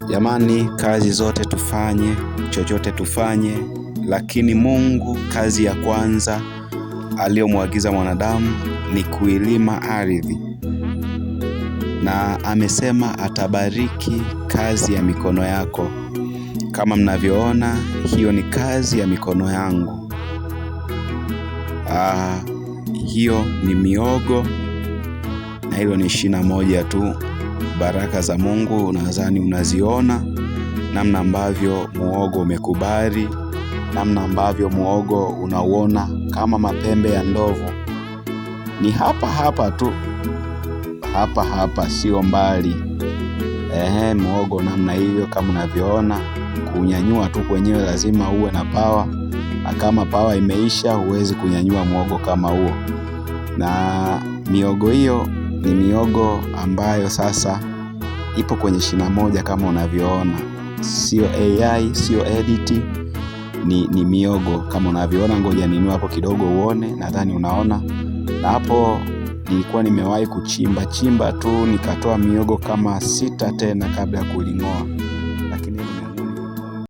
Jamani, kazi zote tufanye, chochote tufanye, lakini Mungu kazi ya kwanza aliyomwagiza mwanadamu ni kuilima ardhi. Na amesema atabariki kazi ya mikono yako. Kama mnavyoona, hiyo ni kazi ya mikono yangu. Hiyo ni mihogo, na hilo ni shina moja tu. Baraka za Mungu nadhani unaziona, namna ambavyo muhogo umekubali, namna ambavyo muhogo unauona kama mapembe ya ndovu. Ni hapa tu, hapa sio mbali. Muhogo namna hivyo kama unavyoona. Kunyanyua tu kwenyewe lazima uwe na power, na kama power imeisha huwezi kunyanyua muhogo kama huo. Na mihogo hiyo ni mihogo ambayo sasa ipo kwenye shina moja kama unavyoona. Sio AI, sio edit, ni mihogo kama unavyoona. Ngoja ninue hapo kidogo uone, nadhani unaona. Na hapo nilikuwa nimewahi kuchimba tu nikatoa mihogo kama 6 tena kabla ya kuling'oa.